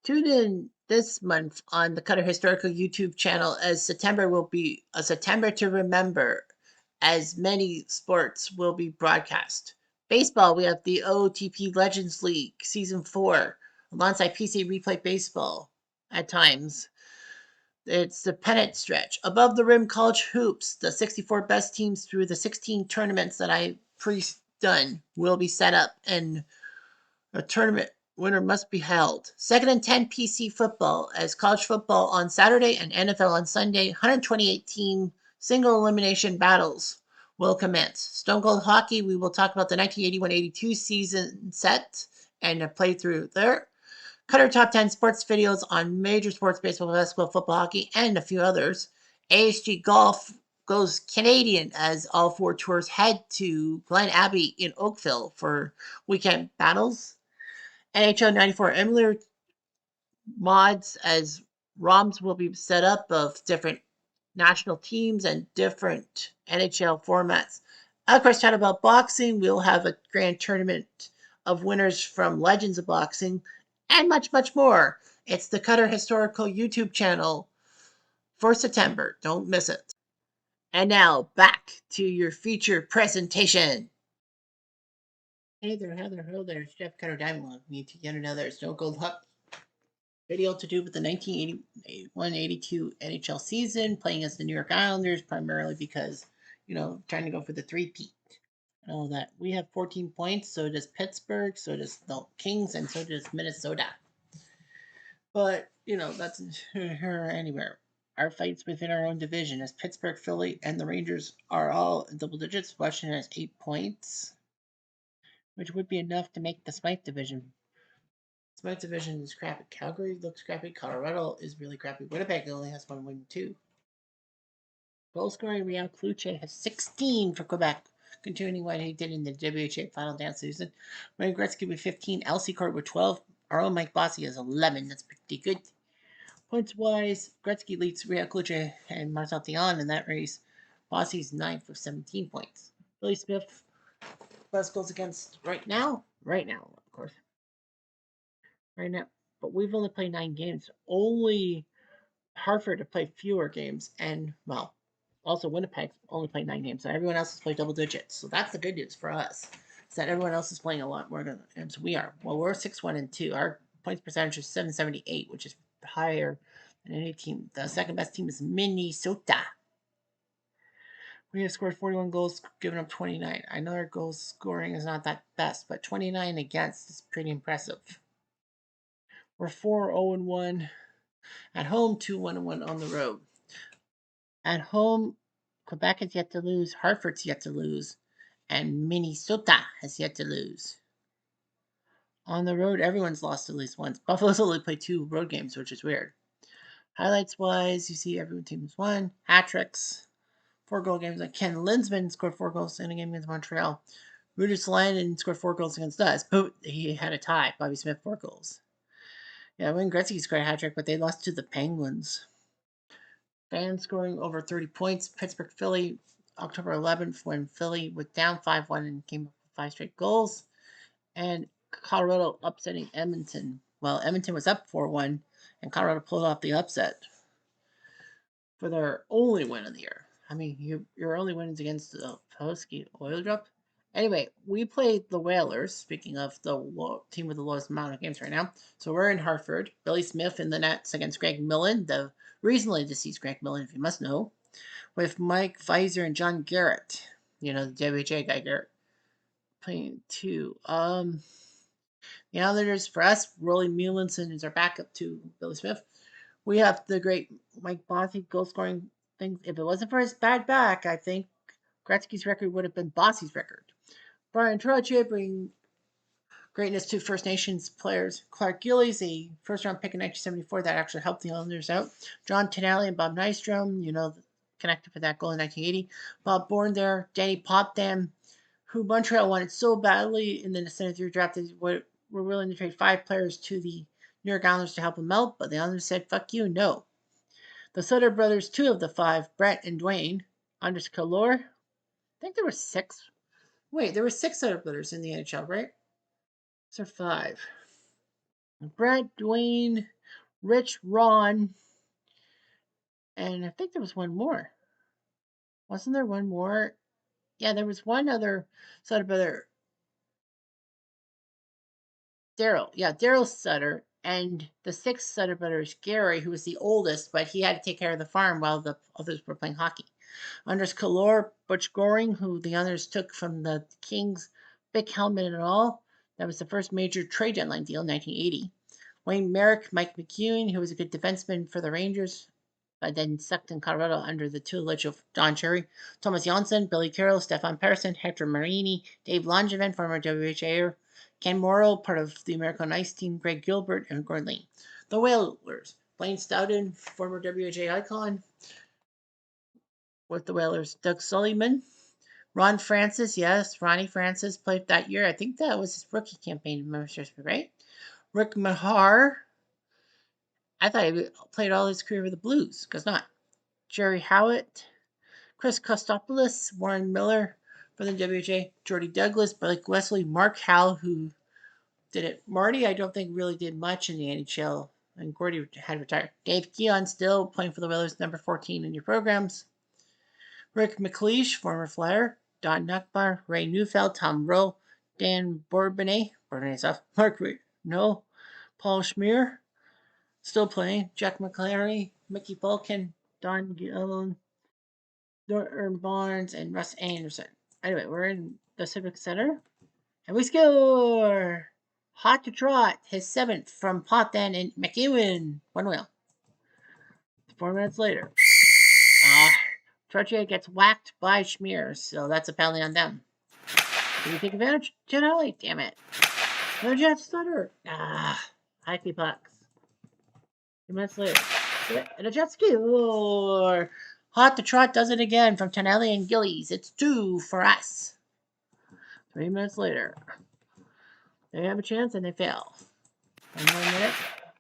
Tune in this month on the Cutter Historical YouTube channel as September will be a September to remember, as many sports will be broadcast. Baseball, we have the OTP Legends League Season 4 alongside PC Replay Baseball at times. It's the pennant stretch. Above the Rim College Hoops, the 64 best teams through the 16 tournaments that I pre-done will be set up, and a tournament winner must be held. Second and 10 PC football, as college football on Saturday and NFL on Sunday. 128 team single elimination battles will commence. Stone Cold Hockey, we will talk about the 1981-82 season set and a playthrough there. Cutter top 10 sports videos on major sports, baseball, basketball, football, hockey, and a few others. ASG Golf goes Canadian as all four tours head to Glen Abbey in Oakville for weekend battles. NHL 94 Emulator mods, as ROMs will be set up of different national teams and different NHL formats. Of course, chat about boxing. We'll have a grand tournament of winners from Legends of Boxing and much, much more. It's the Cutter Historical YouTube channel for September. Don't miss it. And now back to your feature presentation. Hey there, Heather. Hello there. It's Jeff Cutter Diamond. Me to yet another Stone Cold Huck video to do with the 1981-82 NHL season, playing as the New York Islanders, primarily because, trying to go for the three-peat and all that. We have 14 points, so does Pittsburgh, so does the Kings, and so does Minnesota. But, that's anywhere. Our fights within our own division, as Pittsburgh, Philly, and the Rangers are all in double digits. Washington has 8 points, which would be enough to make the Smythe division. Smythe division is crappy. Calgary looks crappy. Colorado is really crappy. Winnipeg only has 1 win, too. Goal scoring, Real Cloutier has 16 for Quebec, continuing what he did in the WHA final dance season. Wayne Gretzky with 15. Elsie Court with 12. Our own Mike Bossy has 11. That's pretty good. Points-wise, Gretzky leads Real Cloutier and Marcel Dion in that race. Bossy's 9th with 17 points. Billy Smith, best goals against right now, of course. Right now, but we've only played 9 games. Only Hartford have played fewer games, and also Winnipeg only played 9 games. So everyone else has played double digits. So that's the good news for us. Is that everyone else is playing a lot more than we are. Well, we're 6-1-2. Our points percentage is 778, which is higher than any team. The second best team is Minnesota. We have scored 41 goals, given up 29. I know our goal scoring is not that best, but 29 against is pretty impressive. We're 4-0-1 at home, 2-1-1 on the road. At home, Quebec has yet to lose, Hartford's yet to lose, and Minnesota has yet to lose. On the road, everyone's lost at least once. Buffalo's only played 2 road games, which is weird. Highlights-wise, you see every team's won. Hat-tricks, 4-goal games. Ken Linsman scored 4 goals in a game against Montreal. Rudy Salanen scored 4 goals against us, but he had a tie. Bobby Smith, 4 goals. Yeah, Wayne Gretzky scored a hat-trick, but they lost to the Penguins. Fans scoring over 30 points. Pittsburgh, Philly, October 11th, when Philly was down 5-1 and came up with 5 straight goals. And Colorado upsetting Edmonton. Well, Edmonton was up 4-1, and Colorado pulled off the upset for their only win of the year. I mean, your only win is against the Pulaski Oil Drop. Anyway, we played the Whalers, speaking of the team with the lowest amount of games right now. So we're in Hartford. Billy Smith in the nets against Greg Millen, the recently deceased Greg Millen, if you must know, with Mike Weiser and John Garrett. The WHA guy, Garrett, playing 2. The Islanders, for us, Rolly Mulinson is our backup to Billy Smith. We have the great Mike Bossy goal scoring things. If it wasn't for his bad back, I think Gretzky's record would have been Bossy's record. Brian Trottier bringing greatness to First Nations players. Clark Gillies, a first-round pick in 1974 that actually helped the Islanders out. John Tonelli and Bob Nystrom, connected for that goal in 1980. Bob Bourne there. Danny Potvin, who Montreal wanted so badly in the 73 draft, they were willing to trade 5 players to the New York Islanders to help them out, but the Islanders said, fuck you, no. The Sutter brothers, 2 of the 5, Brett and Dwayne, Anders Kalor. I think there were 6. Wait, there were 6 Sutter brothers in the NHL, right? So 5. Brett, Dwayne, Rich, Ron, and I think there was one more. Wasn't there one more? Yeah, there was one other Sutter brother, Daryl. Yeah, Daryl Sutter. And the sixth Sutter brother is Gary, who was the oldest, but he had to take care of the farm while the others were playing hockey. Anders Kalor, Butch Goring, who the others took from the Kings, big helmet and all. That was the first major trade deadline deal in 1980. Wayne Merrick, Mike McEwen, who was a good defenseman for the Rangers, but then sucked in Colorado under the tutelage of Don Cherry. Thomas Janssen, Billy Carroll, Stefan Persson, Hector Marini, Dave Langevin, former WHAer, Ken Morrow, part of the American Ice team, Greg Gilbert, and Gordon Lane. The Whalers, Blaine Stoughton, former WHA icon with the Whalers, Doug Sullivan, Ron Francis, yes, Ronnie Francis played that year. I think that was his rookie campaign, right? Rick Mahar, I thought he played all his career with the Blues, because not. Jerry Howitt, Chris Kostopoulos, Warren Miller for the WHA, Jordy Douglas, Blake Wesley, Mark Howell, who did it. Marty, I don't think really did much in the NHL, and Gordy had retired. Dave Keon still playing for the Whalers, number 14 in your programs. Rick McLeish, former Flyer, Don Nuckbar, Ray Neufeld, Tom Rowe, Dan Bourbonnais, Mark No, Paul Schmier, still playing, Jack McClary, Mickey Vulcan, Don Gillen, Norton Barnes, and Russ Anderson. Anyway, we're in the Civic Center, and we score! Hot to Trot, his seventh from Potvin and McEwen. One wheel. 4 minutes later. Trottier gets whacked by Schmier, so that's a penalty on them. Did we take advantage? Janelli, damn it. No Jet Stutter. Hockey pucks. 2 minutes later. And a jet ski. Hot to Trot does it again from Tonelli and Gillies. It's 2 for us. 3 minutes later. They have a chance and they fail. 1 more minute.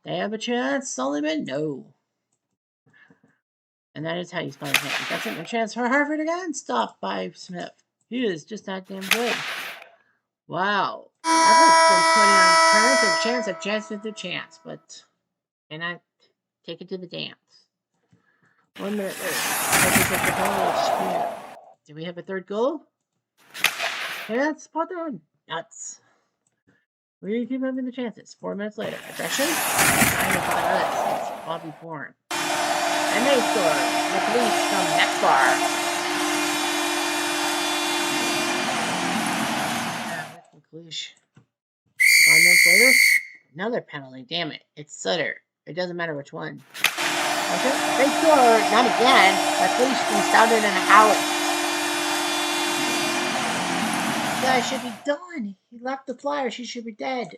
They have a chance. Sullivan, no. And that is how you spell his name. That's a chance for Harvard again. Stopped by Smith. He is just that damn good. Wow. Harvard's been 20 on turns, a chance with a chance, but cannot take it to the dance. 1 minute later. Do we have a third goal? That's spot on. Nuts. We keep having the chances. 4 minutes later. Aggression? Time to find us. It's Bobby Bourne. And they score. McLeish from next bar. McLeish. 5 minutes later. Another penalty. Damn it. It's Sutter. It doesn't matter which one. Okay. They score. Not again. McLeish from Stoughton and Howard. Guy should be done. He left the Flyers. He should be dead.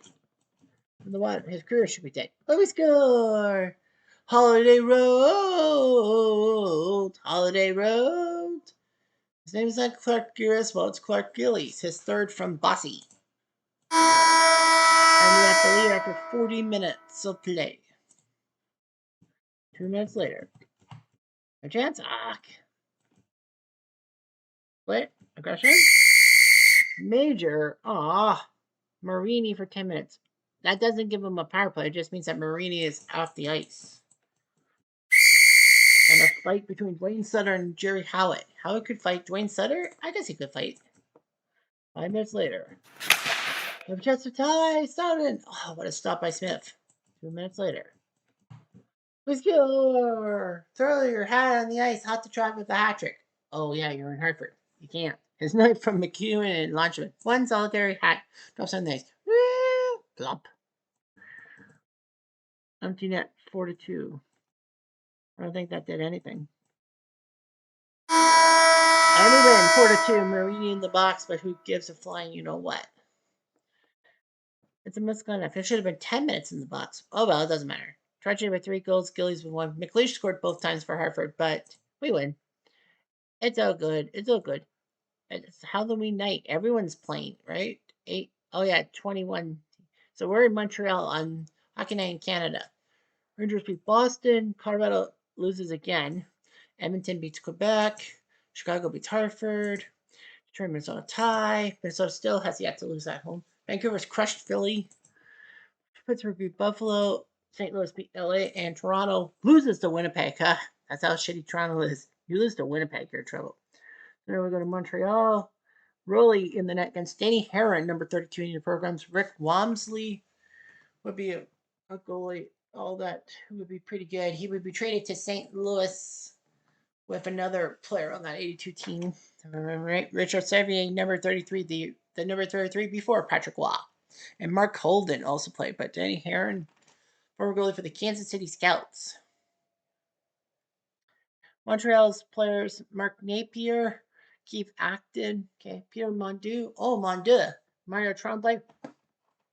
And the what? His career should be dead. But we score. Holiday Road. Holiday Road. His name is not Clark Gillies. Well, it's Clark Gillies. His third from Bossy. And we have to leave after 40 minutes of play. 2 minutes later. A chance. Split. Aggression. Major. Marini for 10 minutes. That doesn't give him a power play. It just means that Marini is off the ice. And a fight between Dwayne Sutter and Jerry Howitt. Howitt could fight Dwayne Sutter? I guess he could fight. 5 minutes later. We have a chance to tie. Stoughton. Oh, what a stop by Smith. 2 minutes later. We score. Throw your hat on the ice. Hot to Trot with a hat trick. Oh, yeah, you're in Hartford. You can't. His knife from McEwen and Launchman. One solitary hat. Drops on the ice. Plump. Empty net 4-2. I don't think that did anything. And we win 4-2. Marini in the box, but who gives a flying you know what? It's a misconduct. It should have been 10 minutes in the box. Oh well, it doesn't matter. Tragedy with 3 goals, Gillies with 1. McLeish scored both times for Hartford, but we win. It's all good. It's all good. It's Halloween night. Everyone's playing, right? 8. Oh yeah, 21. So we're in Montreal on Hockey Night in Canada. Rangers beat Boston. Colorado loses again. Edmonton beats Quebec. Chicago beats Hartford. Detroit, Minnesota tie. Minnesota still has yet to lose at home. Vancouver's crushed Philly. Pittsburgh beat Buffalo. St. Louis beat LA, and Toronto loses to Winnipeg. Huh? That's how shitty Toronto is. You lose to Winnipeg, you're in trouble. Then we go to Montreal. Rolly in the net against Danny Heron, number 32 in your programs. Rick Wamsley would be a goalie. All that would be pretty good. He would be traded to St. Louis with another player on that 82 team. If I remember right. Richard Sevier, number 33, the number 33 before Patrick Waugh. And Mark Holden also played, but Danny Heron, former goalie for the Kansas City Scouts. Montreal's players, Mark Napier, Keith Acton, okay, Pierre Mondu. Oh, Mondu. Mario Tremblay.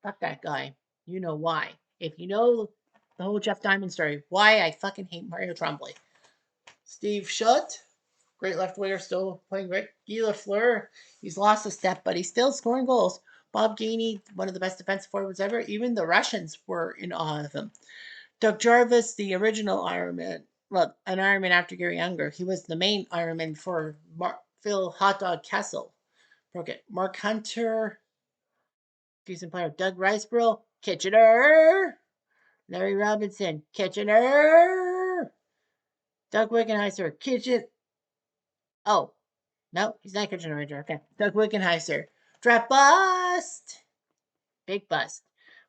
Fuck that guy. You know why. If you know the whole Jeff Diamond story, why I fucking hate Mario Tremblay. Steve Shutt, great left winger, still playing great. Guy Lafleur, he's lost a step, but he's still scoring goals. Bob Gainey, one of the best defensive forwards ever. Even the Russians were in awe of him. Doug Jarvis, the original Ironman, well, an Ironman after Gary Unger. He was the main Ironman for Phil Hotdog Kessel. Okay, Mark Hunter, decent player. Doug Riceborough, Kitchener. Larry Robinson, Kitchener. Doug Wickenheiser, Kitchen. Oh, no, he's not Kitchener Ranger. Okay, Doug Wickenheiser, draft bust. Big bust.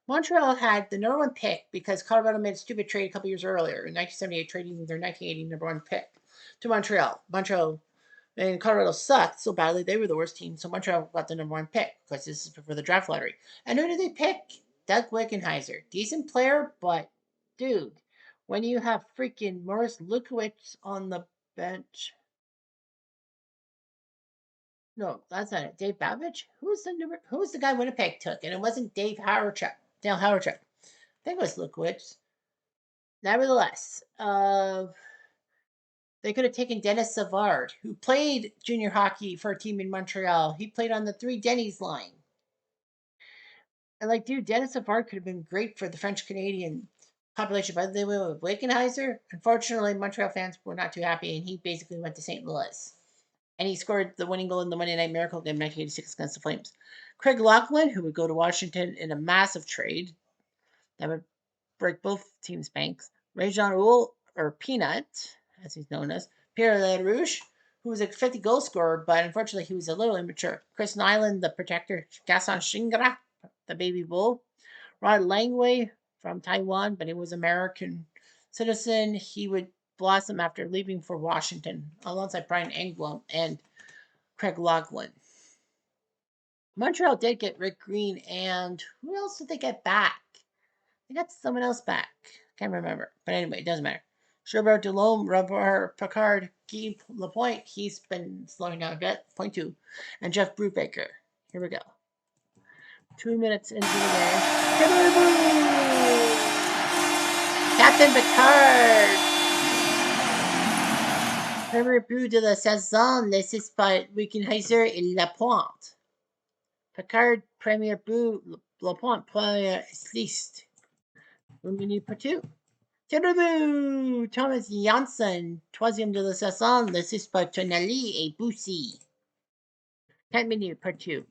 Montreal had the number one pick because Colorado made a stupid trade a couple years earlier in 1978, trading their 1980 number one pick to Montreal. Montreal and Colorado sucked so badly, they were the worst team, so Montreal got the number one pick because this is for the draft lottery. And who did they pick? Doug Wickenheiser. Decent player, but dude, when you have freaking Morris Lukowicz on the bench. No, that's not it. Dave Babich? Who's the guy Winnipeg took? And it wasn't Dale Hawerchuk. I think it was Lukowicz. Nevertheless, they could have taken Dennis Savard, who played junior hockey for a team in Montreal. He played on the 3 Denny's line. And like, dude, Dennis Savard could have been great for the French Canadian population, but they went with Wickenheiser. Unfortunately, Montreal fans were not too happy, and he basically went to St. Louis. And he scored the winning goal in the Monday Night Miracle game in 1986 against the Flames. Craig Laughlin, who would go to Washington in a massive trade that would break both teams' banks. Ray-Jean Houle, or Peanut, as he's known as. Pierre LaRouche, who was a 50 goal scorer, but unfortunately he was a little immature. Chris Nyland, the protector. Gaston Shingra, the baby bull. Rod Langway from Taiwan, but he was American citizen. He would blossom after leaving for Washington alongside Brian Engblom and Craig Laughlin. Montreal did get Rick Green, and who else did they get back? They got someone else back. Can't remember. But anyway, it doesn't matter. Sherbert Delhomme, Robert Picard, Guy Lapointe. He's been slowing down a bit. Point 2. And Jeff Brubaker. Here we go. 2 minutes into the game. Captain Picard. Premier but de la saison, laissé par Wickenheiser et Lapointe. Picard, premier but, Lapointe, premier assist. 1 minute partout. Thomas Janssen, troisième de la saison, l'assist par Tonali et Boussy. 4 minutes partout.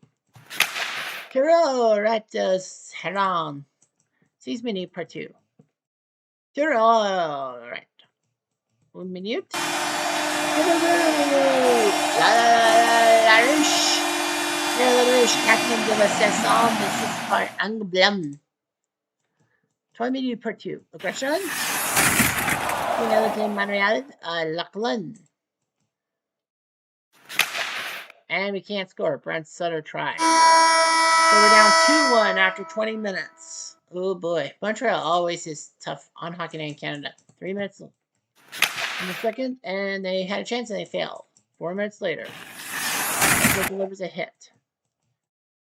Kirill Ratos Heron, 6 minutes partout. Kirill, right. 1 minute. LaRouche. LaRouche, quatrième de la saison, l'assist par Engblom. 3 minutes partout. Aggression. Penalty Montreal, Lachlan. And we can't score. Brent Sutter tried. So we're down 2-1 after 20 minutes. Oh boy. Montreal always is tough on Hockey Night in Canada. 3 minutes in the second, and they had a chance and they failed. 4 minutes later, it delivers a hit.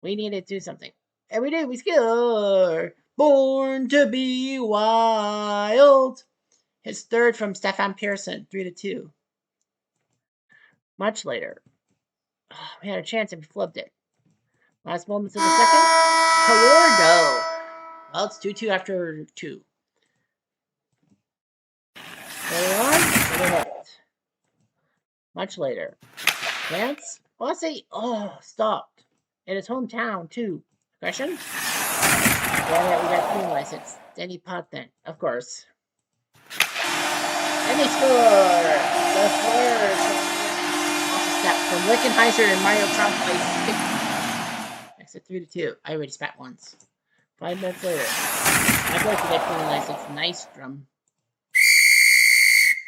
We need to do something. And we did. We score. Born to be wild. His third from Stefan Pearson, 3-2. Much later, we had a chance and we flipped it. Last moments of the second. Colorado. Well, it's 2-2 after 2. Later on, they hit it. Much later. Lance Bossy. Oh, stopped. In his hometown, too. Aggression. Yeah, we got team license. Denny Potvin, of course. And they score! The Flyers off the step from Wickenheiser and Mario Trompe makes it 3-2. I already spat once. 5 minutes later. I go to get team license. Nice drum.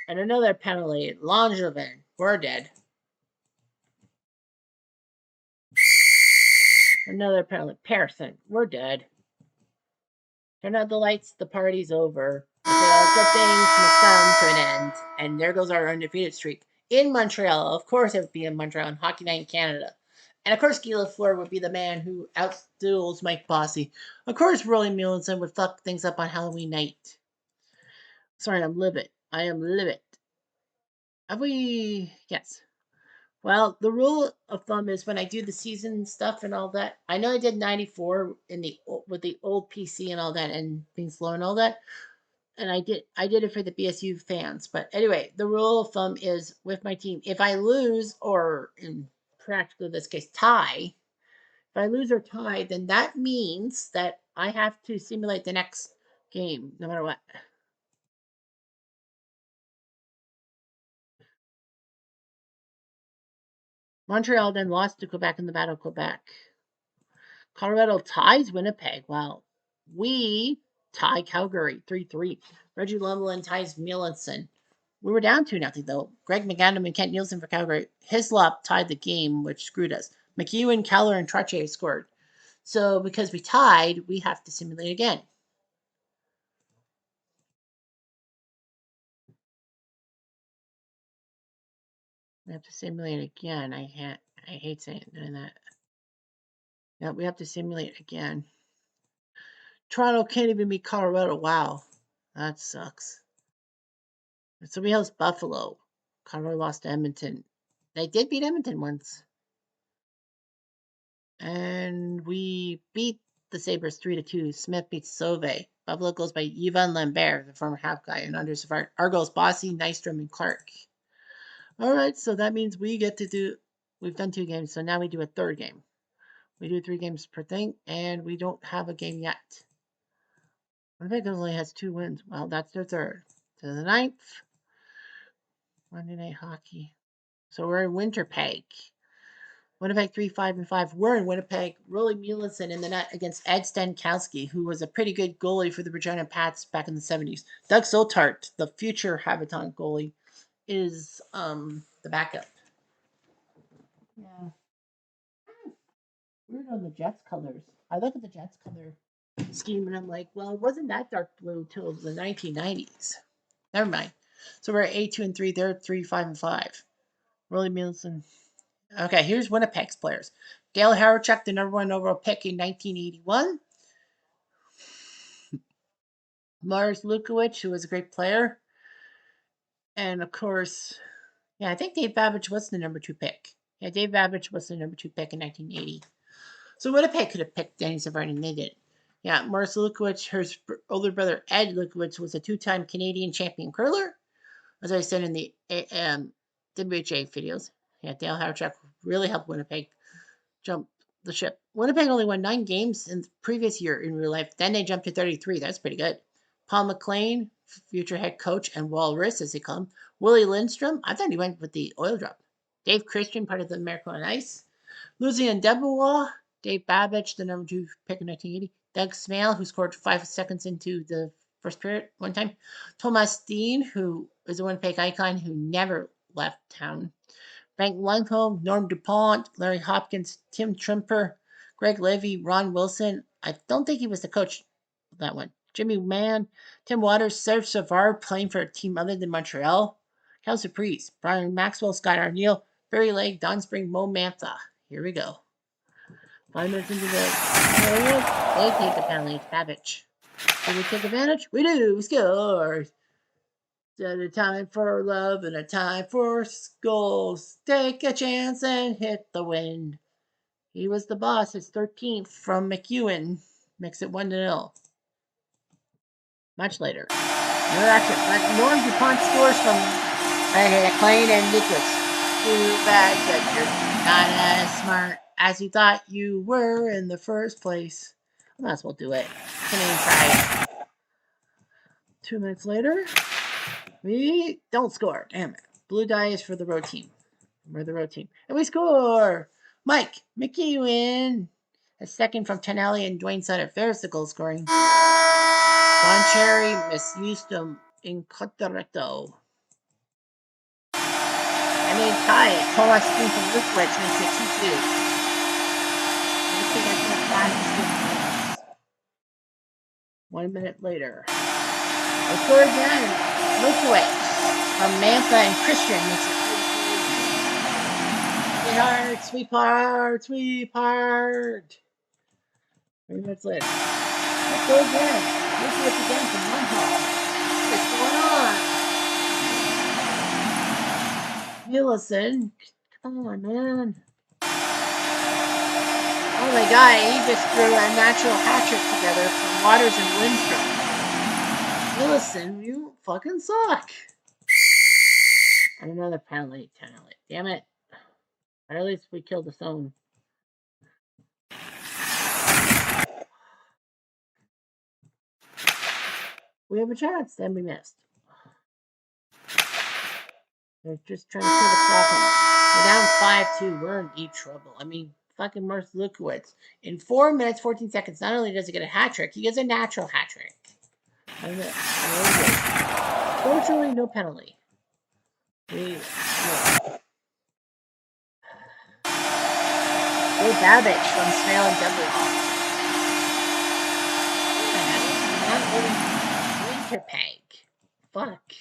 And another penalty. Langevin. We're dead. Another penalty. Pearson. We're dead. Turn out the lights. The party's over. Good things must come to an end. And there goes our undefeated streak. In Montreal. Of course it would be in Montreal on Hockey Night in Canada. And of course Guy Lafleur would be the man who outduels Mike Bossy. Of course Rolly Muehlsen would fuck things up on Halloween night. Sorry, I'm livid. I am livid. Have we... Yes. Well, the rule of thumb is when I do the season stuff and all that. I know I did 94 with the old PC and all that, and being slow and all that. And I did it for the BSU fans. But anyway, the rule of thumb is with my team, if I lose, or in practically this case tie, if I lose or tie, then that means that I have to simulate the next game, no matter what. Montreal then lost to Quebec in the Battle of Quebec. Colorado ties Winnipeg. Wow. We tie Calgary 3-3. Reggie Lemelin ties Mielenson. We were down 2-0 though. Greg McAdam and Kent Nielsen for Calgary. Hislop tied the game, which screwed us. McEwen, Keller, and Trottier scored. So because we tied, we have to simulate again. We have to simulate again. I hate doing that. Yeah, we have to simulate again. Toronto can't even beat Colorado. Wow. That sucks. So we host Buffalo. Colorado lost to Edmonton. They did beat Edmonton once. And we beat the Sabres 3-2. Smith beats Sauve. Buffalo goes by Yvan Lambert, the former half guy, and under Argos, Bossy, Nystrom, and Clark. All right, so that means we get to do. We've done 2 games, so now we do a 3rd game. We do 3 games per thing, and we don't have a game yet. Winnipeg only has 2 wins. Well, that's their 3rd. To the 9th. Monday Night Hockey. So we're in Winnipeg. Winnipeg 3-5-5. We're in Winnipeg. Rolly Muehlsen in the net against Ed Stankowski, who was a pretty good goalie for the Regina Pats back in the 70s. Doug Sotart, the future Habitant goalie, is the backup. Yeah. Weird on the Jets colors. I look at the Jets color scheme and I'm like, well, it wasn't that dark blue till the 1990s. Never mind. So we're at 8-2-3. They're 3-5-5. Rolly Muehlsen. Okay, here's Winnipeg's players. Dale Hawerchuk, the #1 overall pick in 1981. Lars Lukowich, who was a great player. And of course, yeah, I think Dave Babbage was the #2 pick. Yeah, Dave Babbage was the #2 pick in 1980. So Winnipeg could have picked Danny Savard and they did. Yeah, Morris Lukowich, her older brother Ed Lukowich, was a 2-time Canadian champion curler. As I said in the WHA videos. Yeah, Dale Hawerchuk really helped Winnipeg jump the ship. Winnipeg only won 9 games in the previous year in real life. Then they jumped to 33. That's pretty good. Paul McLean, future head coach, and Walrus, as they call him. Willie Lindstrom, I thought he went with the oil drop. Dave Christian, part of the Miracle on Ice. Lucien Debois, Dave Babbage, the #2 pick in 1980. Doug Smale, who scored 5 seconds into the first period one time. Thomas Dean, who is a Winnipeg icon who never left town. Frank Lundholm, Norm DuPont, Larry Hopkins, Tim Trimper, Greg Levy, Ron Wilson. I don't think he was the coach of that one. Jimmy Mann, Tim Waters, Serge Savard playing for a team other than Montreal. Cal Surprise, Brian Maxwell, Scott Arniel, Barry Lake, Don Spring, Mo Mantha. Here we go. 5 minutes into the period, they take the penalty. It's Babbage. Do we take advantage? We do. We score. A time for love and a time for goals. Take a chance and hit the wind. He was the boss. His 13th from McEwen. Makes it 1-0. Much later. Another action. Norm DuPont scores from McLean and Nicholas. Too bad that you're not as smart as you thought you were in the first place. Might as well do it. Canadian Pride. 2 minutes later, we don't score. Damn it. Blue die is for the road team. We're the road team. And we score! Mickey win. A second from Tonelli and Dwayne Sutter. There's the goal scoring. Don Cherry misused him in Cotaretto. And they tie it. Tomas Green from Lukowicz makes it 2-2. Let's take 1 minute later. They score again. Lukowicz from Mantha and Christian makes it 3-2. Sweep hard. 3 minutes later. Let's go again. Lukowicz again from Monhall. What's going on? Nielsen. Come on, man. Oh my god, he just threw a natural hat trick together from Waters and Lindstrom. Nielsen, you fucking suck. And another penalty. Damn it. But at least we killed the zone. We have a chance, then we missed. They're just trying to kill the clock. We're down 5-2. We're in deep trouble. I mean, fucking Mirth Lukowicz. In 4 minutes, 14 seconds, not only does he get a hat trick, he gets a natural hat trick. Fortunately, no penalty. Go Babbage from Smale and Dublin. Winterpeg. Fuck.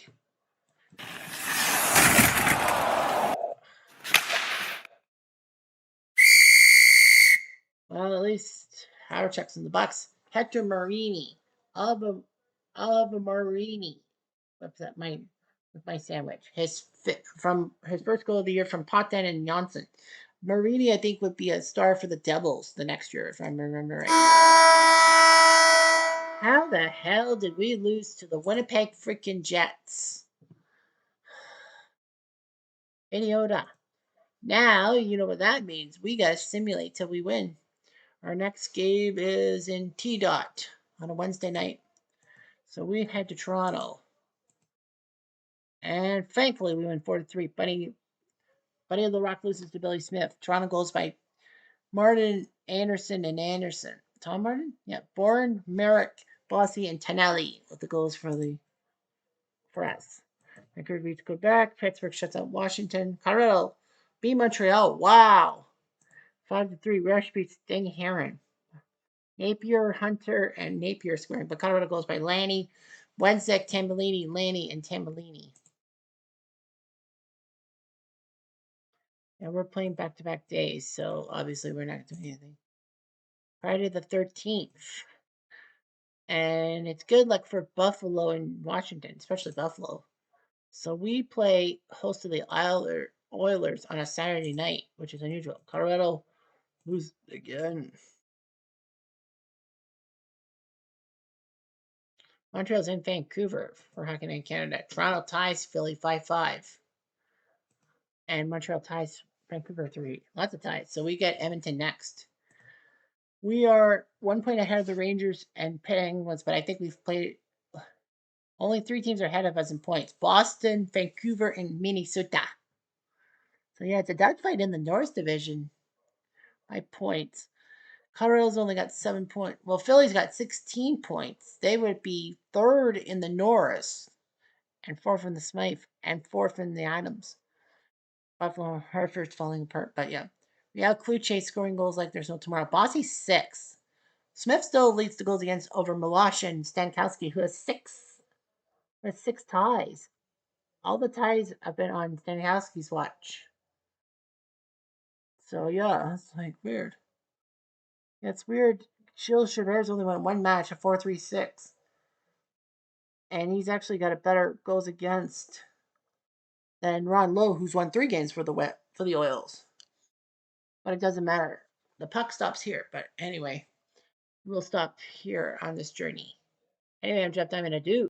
Well, at least Howard in the box. Hector Marini. Alba Marini. What's that? With my sandwich. From his first goal of the year from Potten and Janssen. Marini, I think, would be a star for the Devils the next year, if I remember right. How the hell did we lose to the Winnipeg freaking Jets? Idiota. Now, you know what that means. We got to simulate till we win. Our next game is in T-Dot on a Wednesday night. So we head to Toronto. And thankfully, we win 4-3. Buddy of the Rock loses to Billy Smith. Toronto goes by Martin, Anderson, and Anderson. Tom Martin? Yeah. Bourne, Merrick, Bossy, and Tonelli with the goals for us. Vancouver beats Quebec. Pittsburgh shuts out Washington. Colorado beat Montreal. Wow. 5-3. Rush beats Ding Heron. Napier, Hunter, and Napier scoring. But Colorado goes by Lanny, Wensek, Tambellini, Lanny, and Tambellini. And we're playing back-to-back days, so obviously we're not doing anything. Friday the 13th. And it's good luck for Buffalo and Washington, especially Buffalo. So we play host to the Oilers on a Saturday night, which is unusual. Colorado lose again. Montreal's in Vancouver for Hockey Night in Canada. Toronto ties Philly 5-5. And Montreal ties Vancouver 3. Lots of ties. So we get Edmonton next. We are 1 point ahead of the Rangers and Penguins, but I think we've played. Only 3 teams are ahead of us in points. Boston, Vancouver, and Minnesota. So yeah, it's a dogfight in the North Division by points. Colorado's only got 7 points. Well, Philly's got 16 points. They would be 3rd in the Norris and 4th in the Smythe and 4th in the Adams. Buffalo Hartford's falling apart, but yeah. Real Cluche scoring goals like there's no tomorrow. Bossy 6. Smith still leads the goals against over Milosh and Stankowski, who has 6. Has 6 ties. All the ties have been on Stankowski's watch. So yeah, it's like weird. Yeah, it's weird. Gilles Chabert's only won 1 match, a 4-3-6. And he's actually got a better goals against than Ron Lowe, who's won 3 games for the Oils. But it doesn't matter. The puck stops here. But anyway, we'll stop here on this journey. Anyway, I'm Jeff Diamond. Adieu.